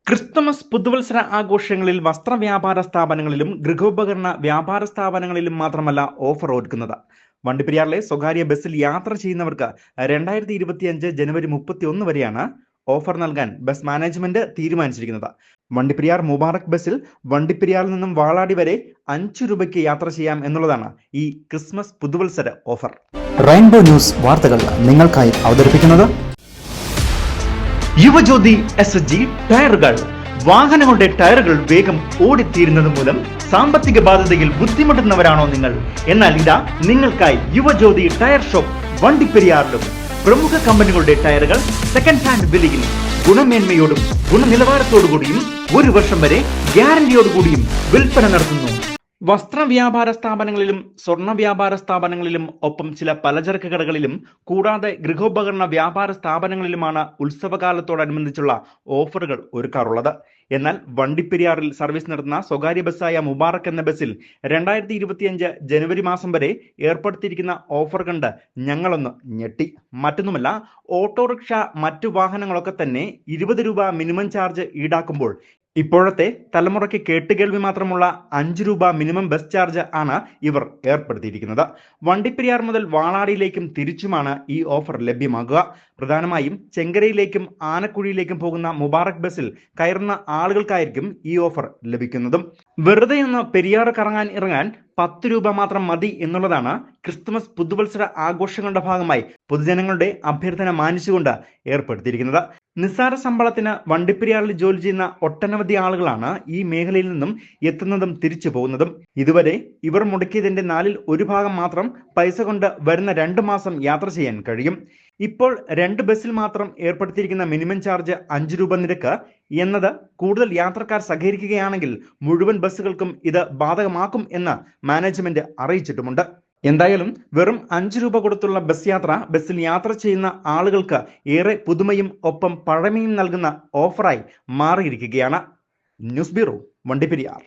Christmas പുതുവത്സര ആഘോഷങ്ങളിൽ വസ്ത്രവ്യാപാര സ്ഥാപനങ്ങളിലും ഗൃഹോപകരണ വ്യാപാര സ്ഥാപനങ്ങളിലും മാത്രമല്ല ഓഫർ ഒരുക്കുന്നത്. വണ്ടിപ്പെരിയാറിലെ സ്വകാര്യ ബസ്സിൽ യാത്ര ചെയ്യുന്നവർക്ക് 2025 ജനുവരി 31 വരെയാണ് ഓഫർ നൽകാൻ ബസ് മാനേജ്മെന്റ് തീരുമാനിച്ചിരിക്കുന്നത്. വണ്ടിപ്പെരിയാർ മുബാറക് ബസ്സിൽ വണ്ടിപ്പെരിയാറിൽ നിന്നും വാളാടി വരെ 5 രൂപയ്ക്ക് യാത്ര ചെയ്യാം എന്നുള്ളതാണ് ഈ ക്രിസ്മസ് പുതുവത്സര ഓഫർ. റെയിൻബോ ന്യൂസ് വാർത്തകൾ നിങ്ങൾക്കായി അവതരിപ്പിക്കുന്നത് യുവജ്യോതി SHG ടയറുകൾ. വാഹനങ്ങളുടെ ടയറുകൾ വേഗം ഓടിത്തീരുന്നത് മൂലം സാമ്പത്തിക ബാധ്യതയിൽ ബുദ്ധിമുട്ടുന്നവരാണോ നിങ്ങൾ? എന്നാൽ ഇതാ നിങ്ങൾക്കായി യുവജ്യോതി ടയർ ഷോപ്പ് വണ്ടിപ്പെരിയാറിലും. പ്രമുഖ കമ്പനികളുടെ ടയറുകൾ സെക്കൻഡ് ഹാൻഡ് വിലയിൽ ഗുണമേന്മയോടും ഗുണനിലവാരത്തോടുകൂടിയും 1 വർഷം വരെ ഗ്യാരണ്ടിയോടുകൂടിയും വിൽപ്പന നടത്തുന്നു. വസ്ത്ര വ്യാപാര സ്ഥാപനങ്ങളിലും സ്വർണ്ണ വ്യാപാര സ്ഥാപനങ്ങളിലും ഒപ്പം ചില പലചരക്ക് കടകളിലും കൂടാതെ ഗൃഹോപകരണ വ്യാപാര സ്ഥാപനങ്ങളിലുമാണ് ഉത്സവകാലത്തോടനുബന്ധിച്ചുള്ള ഓഫറുകൾ ഒരുക്കാറുള്ളത്. എന്നാൽ വണ്ടിപ്പെരിയാറിൽ സർവീസ് നടത്തുന്ന സ്വകാര്യ ബസ്സായ മുബാറക് എന്ന ബസ്സിൽ 2025 ജനുവരി മാസം വരെ ഏർപ്പെടുത്തിയിരിക്കുന്ന ഓഫർ കണ്ട് ഞങ്ങളൊന്ന് ഞെട്ടി. മറ്റൊന്നുമല്ല, ഓട്ടോറിക്ഷ മറ്റു വാഹനങ്ങളൊക്കെ തന്നെ 20 രൂപ മിനിമം ചാർജ് ഈടാക്കുമ്പോൾ ഇപ്പോഴത്തെ തലമുറയ്ക്ക് കേട്ടുകേൾവി മാത്രമുള്ള 5 രൂപ മിനിമം ബസ് ചാർജ് ആണ് ഇവർ ഏർപ്പെടുത്തിയിരിക്കുന്നത്. വണ്ടിപ്പെരിയാർ മുതൽ വാളാടിയിലേക്കും തിരിച്ചുമാണ് ഈ ഓഫർ ലഭ്യമാകുക. പ്രധാനമായും ചെങ്കരയിലേക്കും ആനക്കുഴിയിലേക്കും പോകുന്ന മുബാറക് ബസ്സിൽ കയറുന്ന ആളുകൾക്കായിരിക്കും ഈ ഓഫർ ലഭിക്കുന്നതും. വെറുതെ ഒന്ന് പെരിയാർ കറങ്ങാൻ ഇറങ്ങാൻ 10 രൂപ മാത്രം മതി എന്നുള്ളതാണ് ക്രിസ്തുമസ് പുതുവത്സര ആഘോഷങ്ങളുടെ ഭാഗമായി പൊതുജനങ്ങളുടെ അഭ്യർത്ഥന മാനിച്ചുകൊണ്ട് ഏർപ്പെടുത്തിയിരിക്കുന്നത്. നിസ്സാര ശമ്പളത്തിന് വണ്ടിപ്പെരിയാറിൽ ജോലി ചെയ്യുന്ന ഒട്ടനവധി ആളുകളാണ് ഈ മേഖലയിൽ നിന്നും എത്തുന്നതും തിരിച്ചു പോകുന്നതും. ഇതുവരെ ഇവർ മുടക്കിയതിന്റെ 1/4 ഭാഗം മാത്രം പൈസ കൊണ്ട് വരുന്ന 2 മാസം യാത്ര ചെയ്യാൻ കഴിയും. ഇപ്പോൾ 2 ബസ്സിൽ മാത്രം ഏർപ്പെടുത്തിയിരിക്കുന്ന മിനിമം ചാർജ് 5 രൂപ നിരക്ക് എന്നത് കൂടുതൽ യാത്രക്കാർ സഹകരിക്കുകയാണെങ്കിൽ മുഴുവൻ ബസ്സുകൾക്കും ഇത് ബാധകമാക്കും എന്ന് മാനേജ്മെന്റ് അറിയിച്ചിട്ടുമുണ്ട്. എന്തായാലും വെറും 5 രൂപ കൊടുത്തുള്ള ബസ്സിൽ യാത്ര ചെയ്യുന്ന ആളുകൾക്ക് ഏറെ പുതുമയും ഒപ്പം പഴമയും നൽകുന്ന ഓഫറായി മാറിയിരിക്കുകയാണ്. News bureau, Vandiperiyar.